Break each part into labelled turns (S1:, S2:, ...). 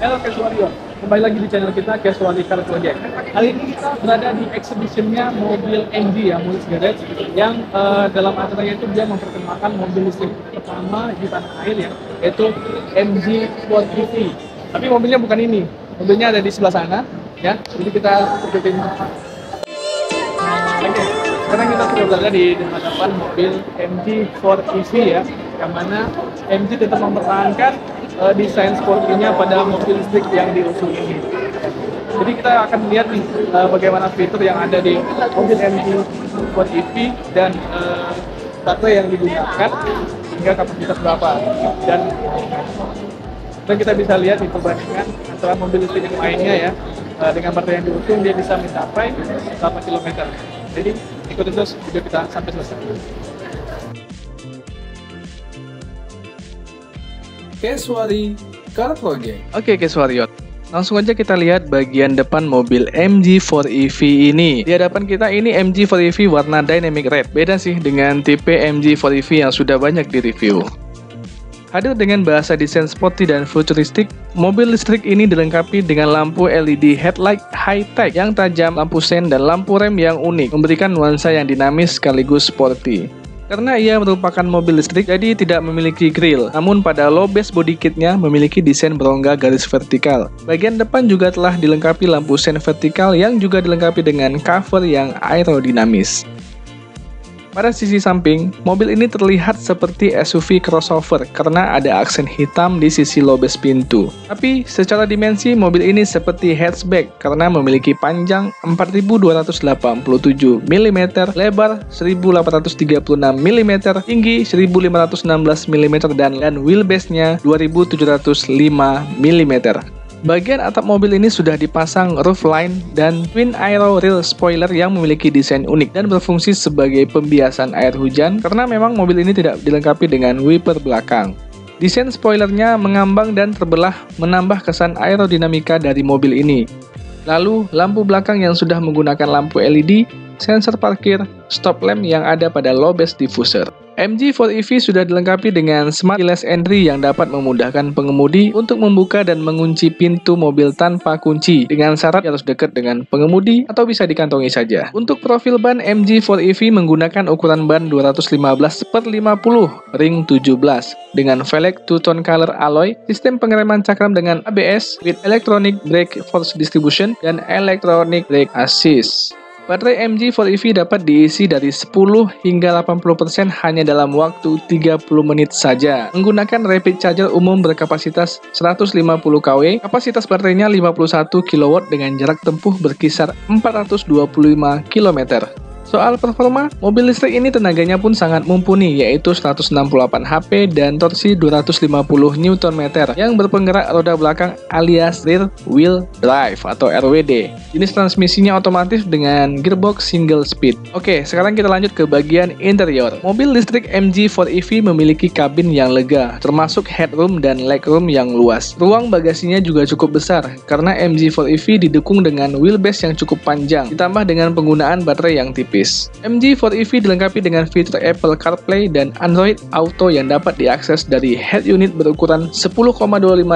S1: Halo Casuario, kembali lagi di channel kita Casuario Car Project. Kali ini kita berada di exhibitionnya mobil MG ya, Mullis Garage, yang dalam acaranya itu dia memperkenalkan mobil listrik pertama di tanah air ya, yaitu MG Sport EV. Tapi mobilnya bukan ini, mobilnya ada di sebelah sana ya. Jadi kita ikutin. Oke, sekarang kita sudah berada di hadapan mobil MG Sport EV ya, yang mana MG tetap mempertahankan desain sportinya pada mobil listrik yang diusung ini. Jadi kita akan melihat nih bagaimana fitur yang ada di mobil MG Sport EV dan baterai yang digunakan hingga kapasitas berapa. Dan kita bisa lihat nih perbandingan antara mobil listrik yang lainnya ya, dengan baterai yang diusung dia bisa mencapai berapa kilometer. Jadi ikuti terus video kita sampai selesai.
S2: Casuario Car Project.
S1: Oke, Casuario. Langsung aja kita lihat bagian depan mobil MG4EV ini. Di hadapan kita ini MG4EV warna Dynamic Red. Beda sih dengan tipe MG4EV yang sudah banyak direview. Hadir dengan bahasa desain sporty dan futuristik, mobil listrik ini dilengkapi dengan lampu LED headlight high-tech yang tajam, lampu sen, dan lampu rem yang unik, memberikan nuansa yang dinamis sekaligus sporty. Karena ia merupakan mobil listrik, jadi tidak memiliki grill. Namun pada low base body kitnya memiliki desain berongga garis vertikal. Bagian depan juga telah dilengkapi lampu sen vertikal yang juga dilengkapi dengan cover yang aerodinamis. Pada sisi samping, mobil ini terlihat seperti SUV crossover karena ada aksen hitam di sisi low base pintu. Tapi secara dimensi, mobil ini seperti hatchback karena memiliki panjang 4287 mm, lebar 1836 mm, tinggi 1516 mm, dan wheelbase-nya 2705 mm. Bagian atap mobil ini sudah dipasang roofline dan twin aero rear spoiler yang memiliki desain unik dan berfungsi sebagai pembiasan air hujan karena memang mobil ini tidak dilengkapi dengan wiper belakang. Desain spoilernya mengambang dan terbelah menambah kesan aerodinamika dari mobil ini. Lalu, lampu belakang yang sudah menggunakan lampu LED, sensor parkir, stop lamp yang ada pada low base diffuser. MG4EV sudah dilengkapi dengan smart keyless entry yang dapat memudahkan pengemudi untuk membuka dan mengunci pintu mobil tanpa kunci dengan syarat harus dekat dengan pengemudi atau bisa dikantongi saja. Untuk profil ban, MG4EV menggunakan ukuran ban 215/50 ring 17 dengan velg two-tone color alloy, sistem pengereman cakram dengan ABS with electronic brake force distribution dan electronic brake assist. Baterai MG4EV dapat diisi dari 10 hingga 80% hanya dalam waktu 30 menit saja. Menggunakan rapid charger umum berkapasitas 150 kW, kapasitas baterainya 51 kW dengan jarak tempuh berkisar 425 km. Soal performa, mobil listrik ini tenaganya pun sangat mumpuni, yaitu 168 HP dan torsi 250 Nm yang berpenggerak roda belakang alias rear wheel drive atau RWD. Jenis transmisinya otomatis dengan gearbox single speed. Oke, sekarang kita lanjut ke bagian interior. Mobil listrik MG4EV memiliki kabin yang lega, termasuk headroom dan legroom yang luas. Ruang bagasinya juga cukup besar, karena MG4EV didukung dengan wheelbase yang cukup panjang, ditambah dengan penggunaan baterai yang tipis. MG4EV dilengkapi dengan fitur Apple CarPlay dan Android Auto yang dapat diakses dari head unit berukuran 10,25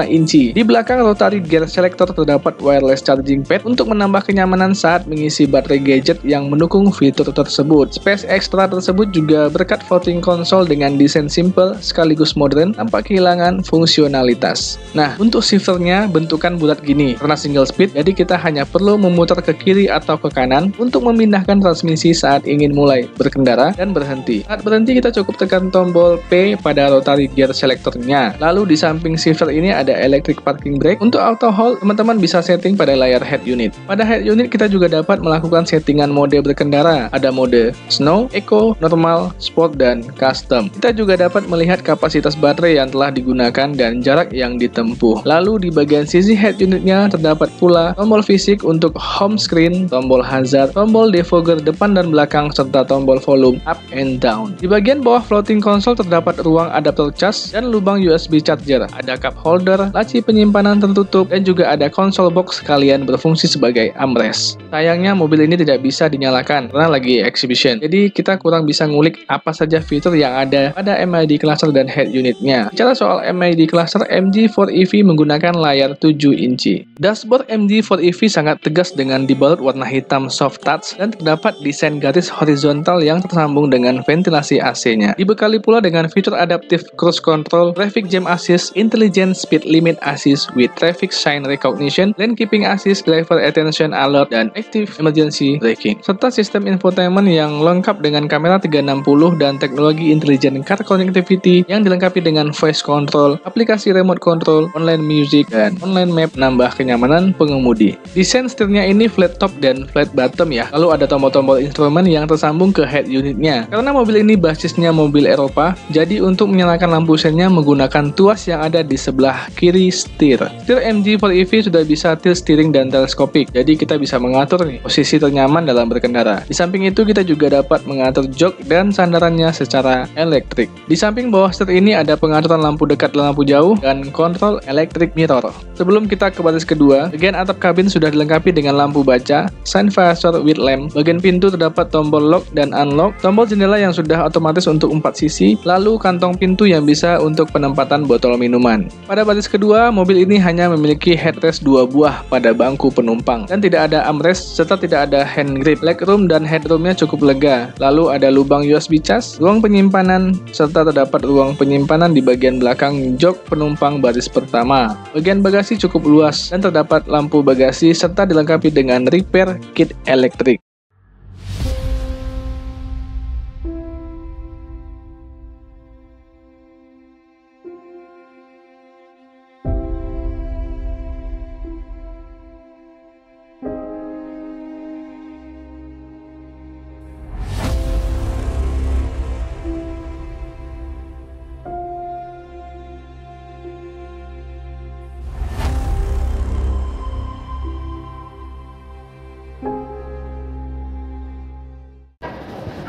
S1: inci. Di belakang rotary gear selector terdapat wireless charging pad untuk menambah kenyamanan saat mengisi baterai gadget yang mendukung fitur tersebut. Space ekstra tersebut juga berkat voting console dengan desain simple sekaligus modern tanpa kehilangan fungsionalitas. Nah, untuk shifternya bentukan bulat gini karena single speed, jadi kita hanya perlu memutar ke kiri atau ke kanan untuk memindahkan transmisi saat ingin mulai berkendara dan berhenti. Saat berhenti kita cukup tekan tombol P pada rotary gear selectornya. Lalu di samping shifter ini ada electric parking brake. Untuk auto hold, teman-teman bisa setting pada layar head unit. Pada head unit kita juga dapat melakukan settingan mode berkendara. Ada mode Snow, Eco, Normal, Sport, dan Custom. Kita juga dapat melihat kapasitas baterai yang telah digunakan dan jarak yang ditempuh. Lalu di bagian sisi head unitnya terdapat pula tombol fisik untuk home screen, tombol hazard, tombol defogger depan dan ban belakang serta tombol volume up and down. Di bagian bawah floating console terdapat ruang adaptor cas dan lubang USB charger, ada cup holder, laci penyimpanan tertutup, dan juga ada console box sekalian berfungsi sebagai armrest. Sayangnya mobil ini tidak bisa dinyalakan karena lagi exhibition, jadi kita kurang bisa ngulik apa saja fitur yang ada pada MID cluster dan head unitnya. Bicara soal MID cluster, MG4EV menggunakan layar 7 inci. Dashboard MG4EV sangat tegas dengan dibalut warna hitam soft touch dan terdapat desain garis horizontal yang tersambung dengan ventilasi AC-nya. Dibekali pula dengan fitur adaptive cruise control, traffic jam assist, intelligent speed limit assist with traffic sign recognition, lane keeping assist, driver attention alert, dan active emergency braking, serta sistem infotainment yang lengkap dengan kamera 360 dan teknologi intelligent car connectivity yang dilengkapi dengan voice control, aplikasi remote control, online music, dan online map, nambah kenyamanan pengemudi. Desain setirnya ini flat top dan flat bottom ya, lalu ada tombol-tombol instrumen yang tersambung ke head unitnya. Karena mobil ini basisnya mobil Eropa, jadi untuk menyalakan lampu sennya menggunakan tuas yang ada di sebelah kiri setir. Setir MG4EV sudah bisa tilt steering dan teleskopik, jadi kita bisa mengatur nih posisi ternyaman dalam berkendara. Di samping itu kita juga dapat mengatur jok dan sandarannya secara elektrik. Di samping bawah setir ini ada pengaturan lampu dekat dan lampu jauh dan kontrol electric mirror. Sebelum kita ke baris kedua, bagian atap kabin sudah dilengkapi dengan lampu baca, sun visor with lamp. Bagian pintu terdapat tombol lock dan unlock, tombol jendela yang sudah otomatis untuk 4 sisi, lalu kantong pintu yang bisa untuk penempatan botol minuman. Pada baris kedua, mobil ini hanya memiliki headrest 2 buah pada bangku penumpang dan tidak ada armrest serta tidak ada hand grip. Legroom dan headroomnya cukup lega. Lalu ada lubang USB cas, ruang penyimpanan, serta terdapat ruang penyimpanan di bagian belakang jok penumpang baris pertama. Bagian bagasi cukup luas dan terdapat lampu bagasi serta dilengkapi dengan repair kit elektrik.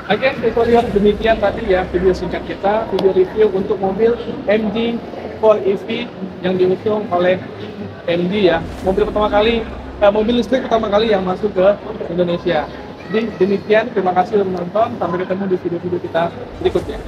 S1: Oke, tutorial demikian tadi ya video singkat kita, video review untuk mobil MG4EV yang diusung oleh MG ya. Mobil listrik pertama kali yang masuk ke Indonesia. Jadi demikian, terima kasih sudah menonton, sampai ketemu di video-video kita berikutnya.